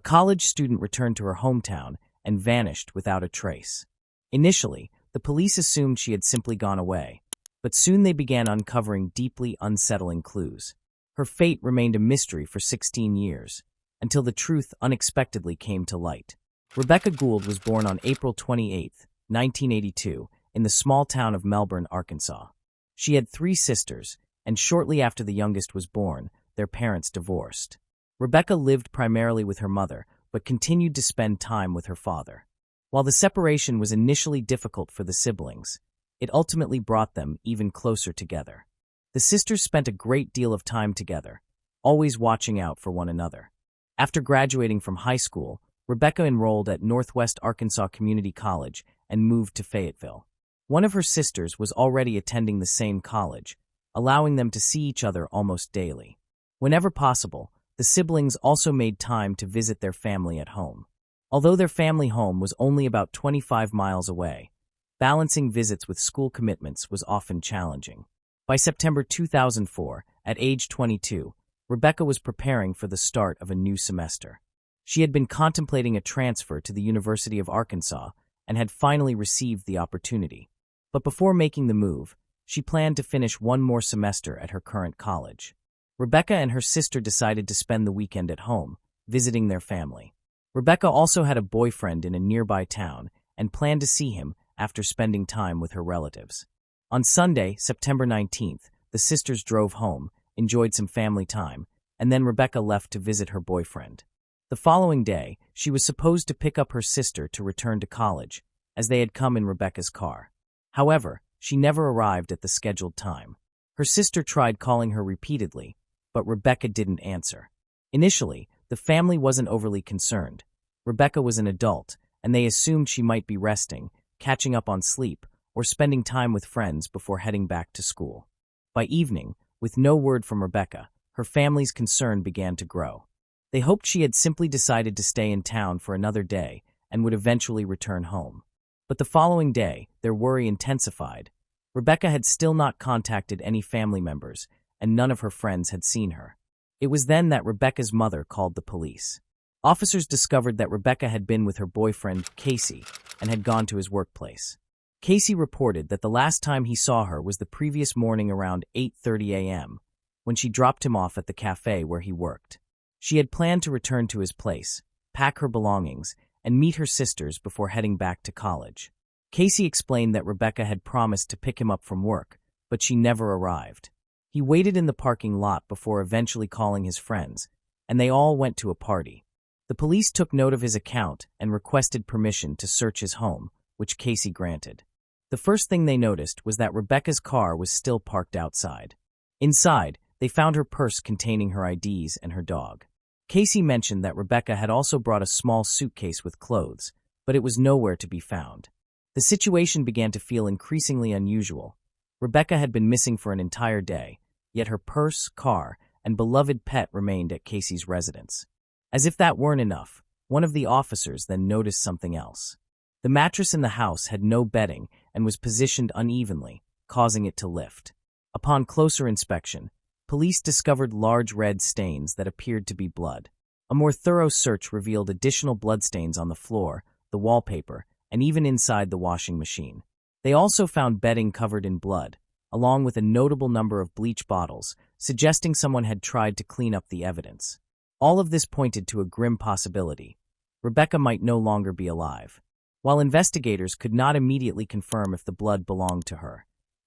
college student returned to her hometown and vanished without a trace. Initially, the police assumed she had simply gone away, but soon they began uncovering deeply unsettling clues. Her fate remained a mystery for 16 years, until the truth unexpectedly came to light. Rebecca Gould was born on April 28, 1982, in the small town of Melbourne, Arkansas. She had 3 sisters, and shortly after the youngest was born, their parents divorced. Rebecca lived primarily with her mother, but continued to spend time with her father. While the separation was initially difficult for the siblings, it ultimately brought them even closer together. The sisters spent a great deal of time together, always watching out for one another. After graduating from high school, Rebecca enrolled at Northwest Arkansas Community College and moved to Fayetteville. One of her sisters was already attending the same college, allowing them to see each other almost daily. Whenever possible, the siblings also made time to visit their family at home. Although their family home was only about 25 miles away, balancing visits with school commitments was often challenging. By September 2004, at age 22, Rebecca was preparing for the start of a new semester. She had been contemplating a transfer to the University of Arkansas and had finally received the opportunity. But before making the move, she planned to finish one more semester at her current college. Rebecca and her sister decided to spend the weekend at home, visiting their family. Rebecca also had a boyfriend in a nearby town and planned to see him after spending time with her relatives. On Sunday, September 19th, the sisters drove home, enjoyed some family time, and then Rebecca left to visit her boyfriend. The following day, she was supposed to pick up her sister to return to college, as they had come in Rebecca's car. However, she never arrived at the scheduled time. Her sister tried calling her repeatedly, but Rebecca didn't answer. Initially, the family wasn't overly concerned. Rebecca was an adult, and they assumed she might be resting, catching up on sleep, or spending time with friends before heading back to school. By evening, with no word from Rebecca, her family's concern began to grow. They hoped she had simply decided to stay in town for another day and would eventually return home. But the following day, their worry intensified. Rebecca had still not contacted any family members, and none of her friends had seen her. It was then that Rebecca's mother called the police. Officers discovered that Rebecca had been with her boyfriend, Casey, and had gone to his workplace. Casey reported that the last time he saw her was the previous morning around 8:30 a.m., when she dropped him off at the cafe where he worked. She had planned to return to his place, pack her belongings, and meet her sisters before heading back to college. Casey explained that Rebecca had promised to pick him up from work, but she never arrived. He waited in the parking lot before eventually calling his friends, and they all went to a party. The police took note of his account and requested permission to search his home, which Casey granted. The first thing they noticed was that Rebecca's car was still parked outside. Inside, they found her purse containing her IDs and her dog. Casey mentioned that Rebecca had also brought a small suitcase with clothes, but it was nowhere to be found. The situation began to feel increasingly unusual. Rebecca had been missing for an entire day, yet her purse, car, and beloved pet remained at Casey's residence. As if that weren't enough, one of the officers then noticed something else. The mattress in the house had no bedding and was positioned unevenly, causing it to lift. Upon closer inspection, police discovered large red stains that appeared to be blood. A more thorough search revealed additional bloodstains on the floor, the wallpaper, and even inside the washing machine. They also found bedding covered in blood, along with a notable number of bleach bottles, suggesting someone had tried to clean up the evidence. All of this pointed to a grim possibility. Rebecca might no longer be alive. While investigators could not immediately confirm if the blood belonged to her,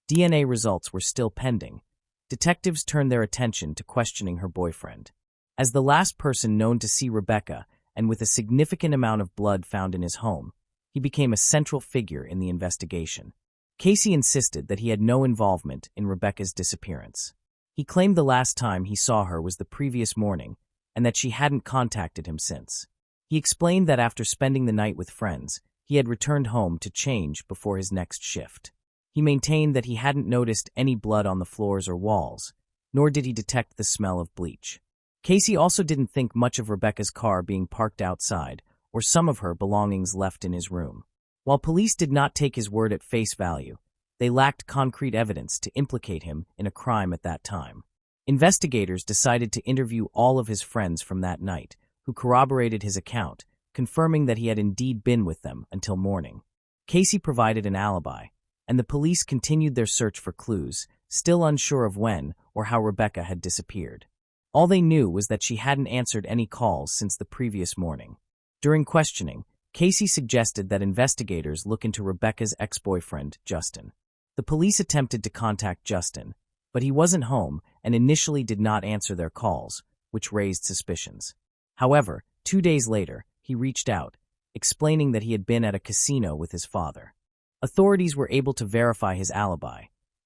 DNA results were still pending. Detectives turned their attention to questioning her boyfriend. As the last person known to see Rebecca, and with a significant amount of blood found in his home, he became a central figure in the investigation. Casey insisted that he had no involvement in Rebecca's disappearance. He claimed the last time he saw her was the previous morning, and that she hadn't contacted him since. He explained that after spending the night with friends, he had returned home to change before his next shift. He maintained that he hadn't noticed any blood on the floors or walls, nor did he detect the smell of bleach. Casey also didn't think much of Rebecca's car being parked outside, or some of her belongings left in his room. While police did not take his word at face value, they lacked concrete evidence to implicate him in a crime at that time. Investigators decided to interview all of his friends from that night, who corroborated his account, confirming that he had indeed been with them until morning. Casey provided an alibi, and the police continued their search for clues, still unsure of when or how Rebecca had disappeared. All they knew was that she hadn't answered any calls since the previous morning. During questioning, Casey suggested that investigators look into Rebecca's ex-boyfriend, Justin. The police attempted to contact Justin, but he wasn't home and initially did not answer their calls, which raised suspicions. However, 2 days later, he reached out, explaining that he had been at a casino with his father. Authorities were able to verify his alibi.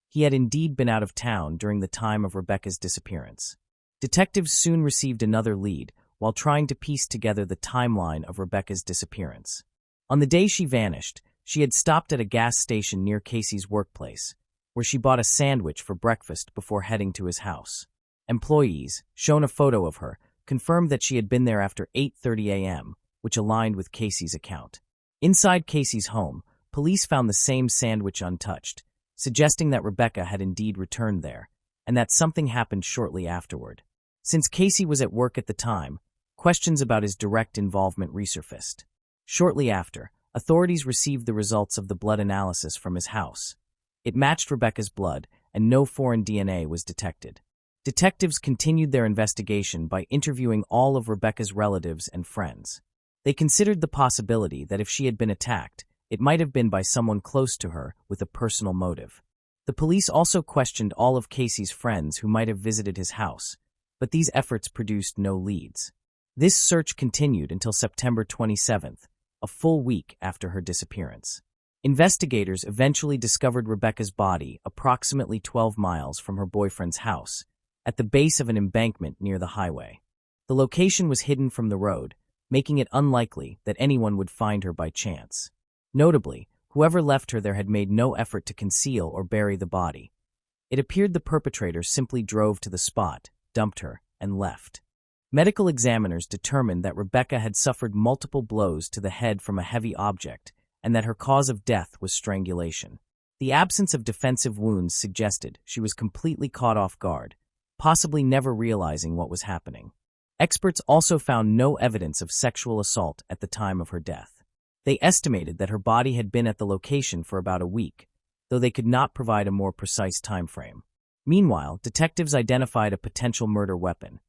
He had indeed been out of town during the time of Rebecca's disappearance. Detectives soon received another lead while trying to piece together the timeline of Rebecca's disappearance. On the day she vanished, she had stopped at a gas station near Casey's workplace, where she bought a sandwich for breakfast before heading to his house. Employees, shown a photo of her, confirmed that she had been there after 8:30 a.m., which aligned with Casey's account. Inside Casey's home, police found the same sandwich untouched, suggesting that Rebecca had indeed returned there, and that something happened shortly afterward. Since Casey was at work at the time, questions about his direct involvement resurfaced. Shortly after, authorities received the results of the blood analysis from his house. It matched Rebecca's blood, and no foreign DNA was detected. Detectives continued their investigation by interviewing all of Rebecca's relatives and friends. They considered the possibility that if she had been attacked, it might have been by someone close to her with a personal motive. The police also questioned all of Casey's friends who might have visited his house, but these efforts produced no leads. This search continued until September 27th, a full week after her disappearance. Investigators eventually discovered Rebecca's body approximately 12 miles from her boyfriend's house, at the base of an embankment near the highway. The location was hidden from the road, making it unlikely that anyone would find her by chance. Notably, whoever left her there had made no effort to conceal or bury the body. It appeared the perpetrator simply drove to the spot, dumped her, and left. Medical examiners determined that Rebecca had suffered multiple blows to the head from a heavy object, and that her cause of death was strangulation. The absence of defensive wounds suggested she was completely caught off guard, possibly never realizing what was happening. Experts also found no evidence of sexual assault at the time of her death. They estimated that her body had been at the location for about a week, though they could not provide a more precise time frame. Meanwhile, detectives identified a potential murder weapon.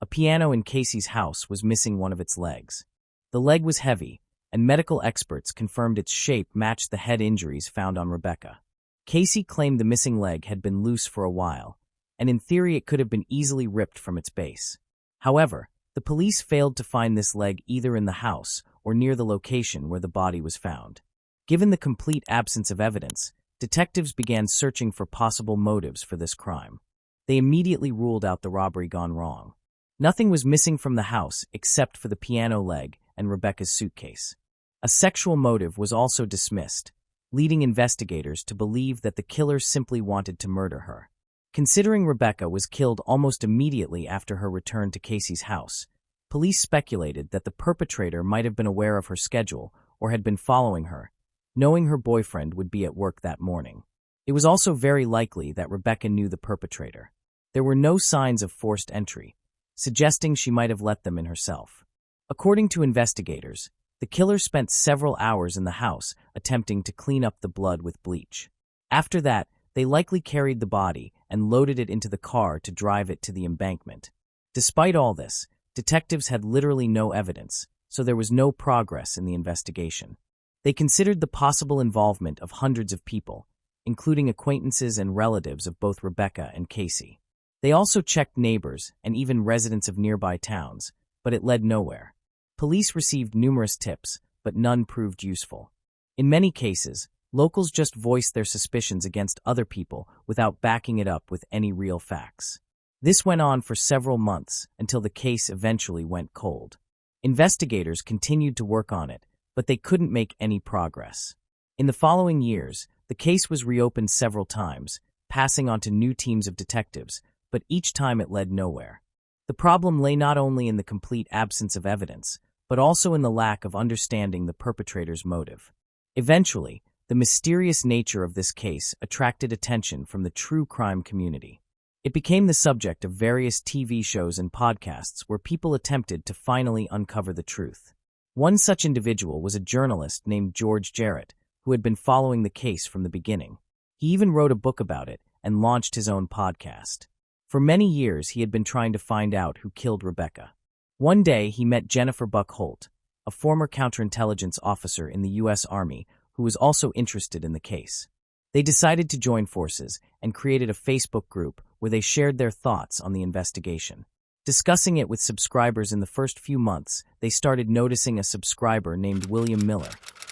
A piano in Casey's house was missing one of its legs. The leg was heavy, and medical experts confirmed its shape matched the head injuries found on Rebecca. Casey claimed the missing leg had been loose for a while, and in theory it could have been easily ripped from its base. However, the police failed to find this leg either in the house or near the location where the body was found. Given the complete absence of evidence, detectives began searching for possible motives for this crime. They immediately ruled out the robbery gone wrong. Nothing was missing from the house except for the piano leg and Rebecca's suitcase. A sexual motive was also dismissed, leading investigators to believe that the killer simply wanted to murder her. Considering Rebecca was killed almost immediately after her return to Casey's house, police speculated that the perpetrator might have been aware of her schedule or had been following her, knowing her boyfriend would be at work that morning. It was also very likely that Rebecca knew the perpetrator. There were no signs of forced entry, suggesting she might have let them in herself. According to investigators, the killer spent several hours in the house attempting to clean up the blood with bleach. After that, they likely carried the body and loaded it into the car to drive it to the embankment. Despite all this, detectives had literally no evidence, so there was no progress in the investigation. They considered the possible involvement of hundreds of people, including acquaintances and relatives of both Rebecca and Casey. They also checked neighbors and even residents of nearby towns, but it led nowhere. Police received numerous tips, but none proved useful. In many cases, locals just voiced their suspicions against other people without backing it up with any real facts. This went on for several months until the case eventually went cold. Investigators continued to work on it, but they couldn't make any progress. In the following years, the case was reopened several times, passing on to new teams of detectives, but each time it led nowhere. The problem lay not only in the complete absence of evidence, but also in the lack of understanding the perpetrator's motive. Eventually, the mysterious nature of this case attracted attention from the true crime community. It became the subject of various TV shows and podcasts where people attempted to finally uncover the truth. One such individual was a journalist named George Jarrett, who had been following the case from the beginning. He even wrote a book about it and launched his own podcast. For many years, he had been trying to find out who killed Rebecca. One day, he met Jennifer Buck Holt, a former counterintelligence officer in the U.S. Army who was also interested in the case. They decided to join forces and created a Facebook group where they shared their thoughts on the investigation. Discussing it with subscribers in the first few months, they started noticing a subscriber named William Miller,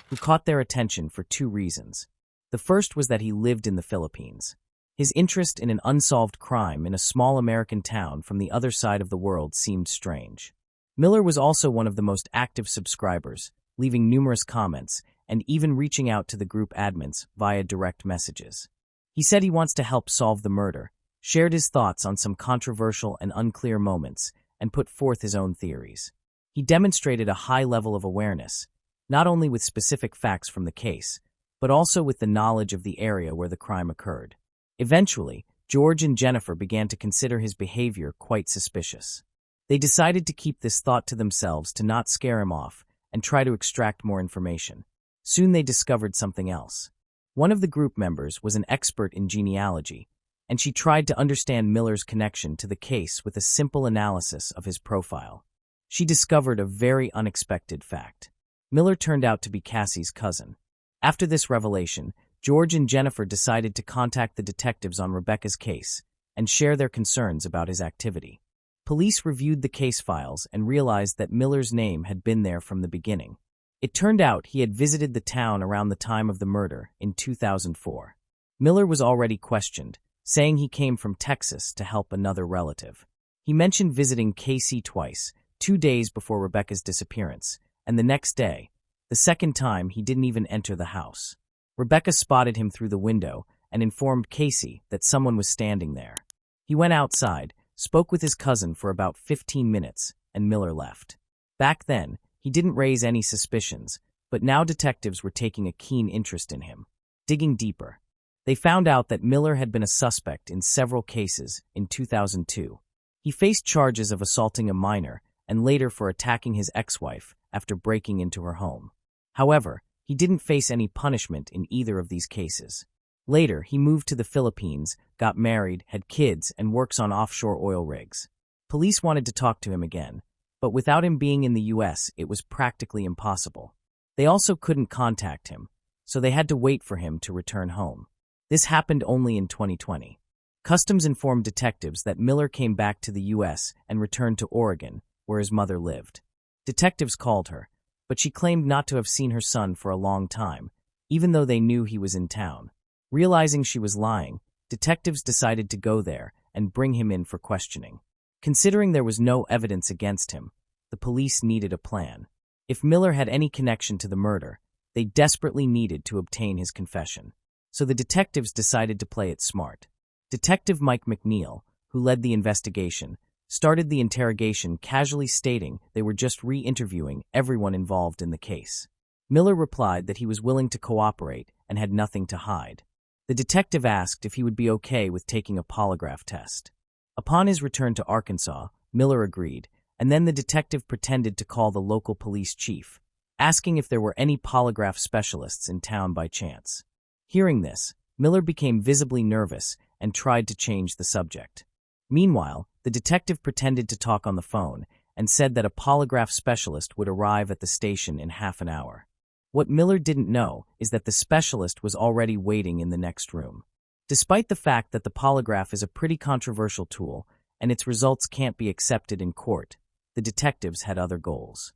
who caught their attention for two reasons. The first was that he lived in the Philippines. His interest in an unsolved crime in a small American town from the other side of the world seemed strange. Miller was also one of the most active subscribers, leaving numerous comments and even reaching out to the group admins via direct messages. He said he wants to help solve the murder, shared his thoughts on some controversial and unclear moments, and put forth his own theories. He demonstrated a high level of awareness, not only with specific facts from the case, but also with the knowledge of the area where the crime occurred. Eventually, George and Jennifer began to consider his behavior quite suspicious. They decided to keep this thought to themselves to not scare him off and try to extract more information. Soon they discovered something else. One of the group members was an expert in genealogy, and she tried to understand Miller's connection to the case with a simple analysis of his profile. She discovered a very unexpected fact. Miller turned out to be Cassie's cousin. After this revelation, George and Jennifer decided to contact the detectives on Rebecca's case and share their concerns about his activity. Police reviewed the case files and realized that Miller's name had been there from the beginning. It turned out he had visited the town around the time of the murder in 2004. Miller was already questioned, saying he came from Texas to help another relative. He mentioned visiting KC twice, 2 days before Rebecca's disappearance, and the next day, the second time he didn't even enter the house. Rebecca spotted him through the window and informed Casey that someone was standing there. He went outside, spoke with his cousin for about 15 minutes, and Miller left. Back then, he didn't raise any suspicions, but now detectives were taking a keen interest in him. Digging deeper, they found out that Miller had been a suspect in several cases in 2002. He faced charges of assaulting a minor and later for attacking his ex-wife after breaking into her home. However, he didn't face any punishment in either of these cases. Later, he moved to the Philippines, got married, had kids, and works on offshore oil rigs. Police wanted to talk to him again, but without him being in the U.S., it was practically impossible. They also couldn't contact him, so they had to wait for him to return home. This happened only in 2020. Customs informed detectives that Miller came back to the U.S. and returned to Oregon, where his mother lived. Detectives called her, but she claimed not to have seen her son for a long time, even though they knew he was in town. Realizing she was lying, detectives decided to go there and bring him in for questioning. Considering there was no evidence against him, the police needed a plan. If Miller had any connection to the murder, they desperately needed to obtain his confession. So the detectives decided to play it smart. Detective Mike McNeil, who led the investigation, started the interrogation casually stating they were just re-interviewing everyone involved in the case. Miller replied that he was willing to cooperate and had nothing to hide. The detective asked if he would be okay with taking a polygraph test. Upon his return to Arkansas, Miller agreed, and then the detective pretended to call the local police chief, asking if there were any polygraph specialists in town by chance. Hearing this, Miller became visibly nervous and tried to change the subject. Meanwhile, the detective pretended to talk on the phone and said that a polygraph specialist would arrive at the station in half an hour. What Miller didn't know is that the specialist was already waiting in the next room. Despite the fact that the polygraph is a pretty controversial tool and its results can't be accepted in court, the detectives had other goals.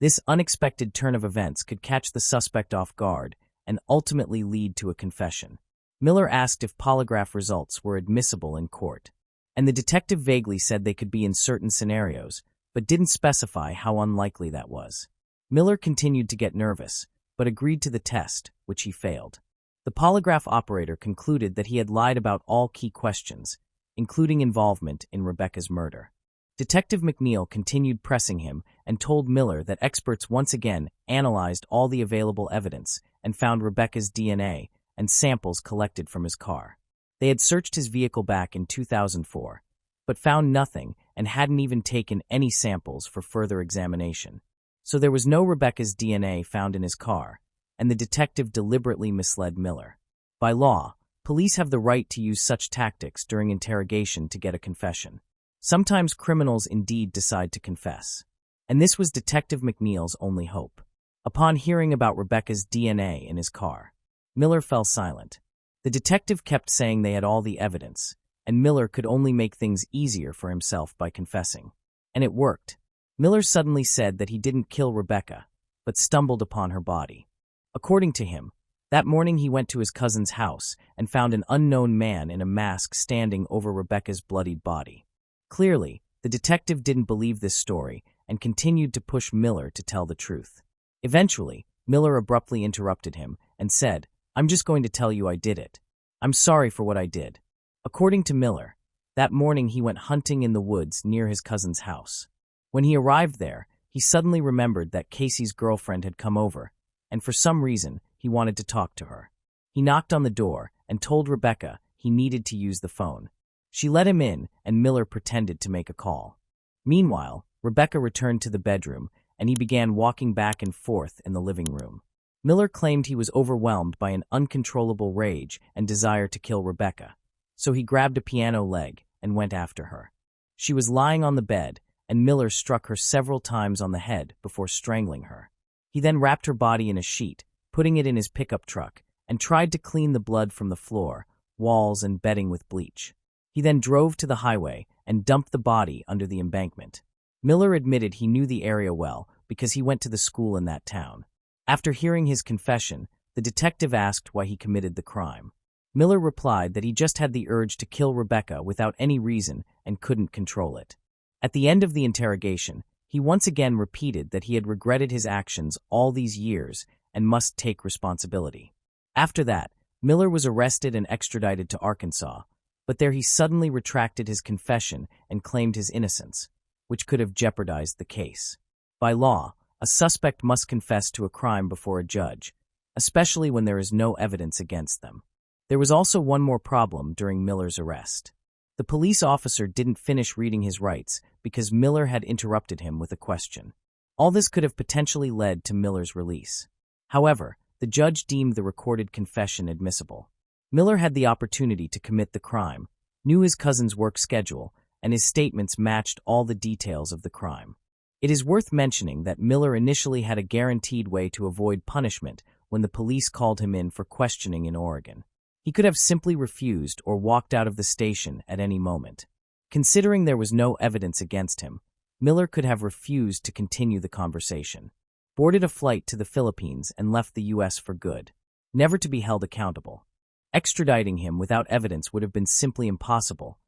This unexpected turn of events could catch the suspect off guard and ultimately lead to a confession. Miller asked if polygraph results were admissible in court, and the detective vaguely said they could be in certain scenarios, but didn't specify how unlikely that was. Miller continued to get nervous, but agreed to the test, which he failed. The polygraph operator concluded that he had lied about all key questions, including involvement in Rebecca's murder. Detective McNeil continued pressing him and told Miller that experts once again analyzed all the available evidence and found Rebecca's DNA and samples collected from his car. They had searched his vehicle back in 2004, but found nothing and hadn't even taken any samples for further examination. So there was no Rebecca's DNA found in his car, and the detective deliberately misled Miller. By law, police have the right to use such tactics during interrogation to get a confession. Sometimes criminals indeed decide to confess. And this was Detective McNeil's only hope. Upon hearing about Rebecca's DNA in his car, Miller fell silent. The detective kept saying they had all the evidence, and Miller could only make things easier for himself by confessing. And it worked. Miller suddenly said that he didn't kill Rebecca, but stumbled upon her body. According to him, that morning he went to his cousin's house and found an unknown man in a mask standing over Rebecca's bloodied body. Clearly, the detective didn't believe this story and continued to push Miller to tell the truth. Eventually, Miller abruptly interrupted him and said, "I'm just going to tell you I did it. I'm sorry for what I did." According to Miller, that morning he went hunting in the woods near his cousin's house. When he arrived there, he suddenly remembered that Casey's girlfriend had come over, and for some reason, he wanted to talk to her. He knocked on the door and told Rebecca he needed to use the phone. She let him in, and Miller pretended to make a call. Meanwhile, Rebecca returned to the bedroom, and he began walking back and forth in the living room. Miller claimed he was overwhelmed by an uncontrollable rage and desire to kill Rebecca, so he grabbed a piano leg and went after her. She was lying on the bed, and Miller struck her several times on the head before strangling her. He then wrapped her body in a sheet, putting it in his pickup truck, and tried to clean the blood from the floor, walls, and bedding with bleach. He then drove to the highway and dumped the body under the embankment. Miller admitted he knew the area well because he went to the school in that town. After hearing his confession, the detective asked why he committed the crime. Miller replied that he just had the urge to kill Rebecca without any reason and couldn't control it. At the end of the interrogation, he once again repeated that he had regretted his actions all these years and must take responsibility. After that, Miller was arrested and extradited to Arkansas, but there he suddenly retracted his confession and claimed his innocence, which could have jeopardized the case. By law, a suspect must confess to a crime before a judge, especially when there is no evidence against them. There was also one more problem during Miller's arrest. The police officer didn't finish reading his rights because Miller had interrupted him with a question. All this could have potentially led to Miller's release. However, the judge deemed the recorded confession admissible. Miller had the opportunity to commit the crime, knew his cousin's work schedule, and his statements matched all the details of the crime. It is worth mentioning that Miller initially had a guaranteed way to avoid punishment when the police called him in for questioning in Oregon. He could have simply refused or walked out of the station at any moment. Considering there was no evidence against him, Miller could have refused to continue the conversation, boarded a flight to the Philippines, and left the U.S. for good, never to be held accountable. Extraditing him without evidence would have been simply impossible,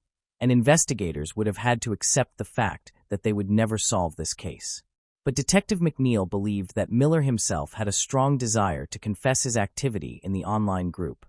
and investigators would have had to accept the fact that they would never solve this case. But Detective McNeil believed that Miller himself had a strong desire to confess his activity in the online group,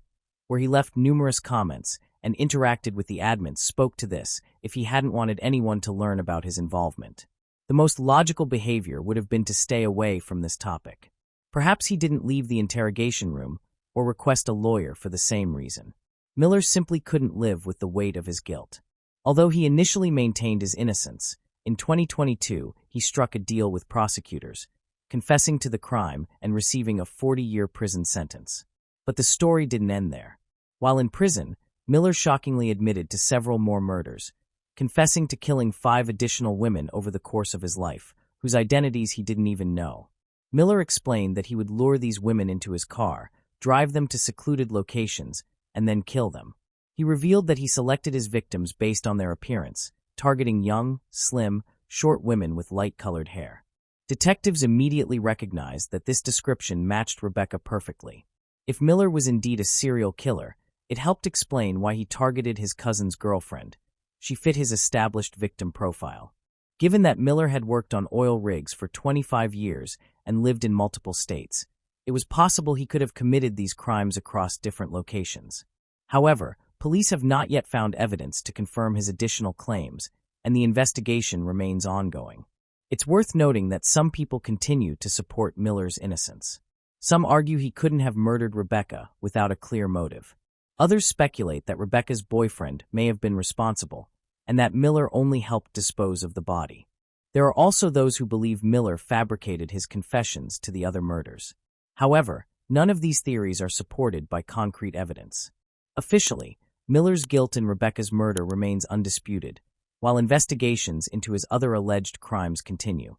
where he left numerous comments and interacted with the admins spoke to this if he hadn't wanted anyone to learn about his involvement. The most logical behavior would have been to stay away from this topic. Perhaps he didn't leave the interrogation room or request a lawyer for the same reason. Miller simply couldn't live with the weight of his guilt. Although he initially maintained his innocence, in 2022 he struck a deal with prosecutors, confessing to the crime and receiving a 40-year prison sentence. But the story didn't end there. While in prison, Miller shockingly admitted to several more murders, confessing to killing 5 additional women over the course of his life, whose identities he didn't even know. Miller explained that he would lure these women into his car, drive them to secluded locations, and then kill them. He revealed that he selected his victims based on their appearance, targeting young, slim, short women with light-colored hair. Detectives immediately recognized that this description matched Rebecca perfectly. If Miller was indeed a serial killer, it helped explain why he targeted his cousin's girlfriend. She fit his established victim profile. Given that Miller had worked on oil rigs for 25 years and lived in multiple states, it was possible he could have committed these crimes across different locations. However, police have not yet found evidence to confirm his additional claims, and the investigation remains ongoing. It's worth noting that some people continue to support Miller's innocence. Some argue he couldn't have murdered Rebecca without a clear motive. Others speculate that Rebecca's boyfriend may have been responsible, and that Miller only helped dispose of the body. There are also those who believe Miller fabricated his confessions to the other murders. However, none of these theories are supported by concrete evidence. Officially, Miller's guilt in Rebecca's murder remains undisputed, while investigations into his other alleged crimes continue.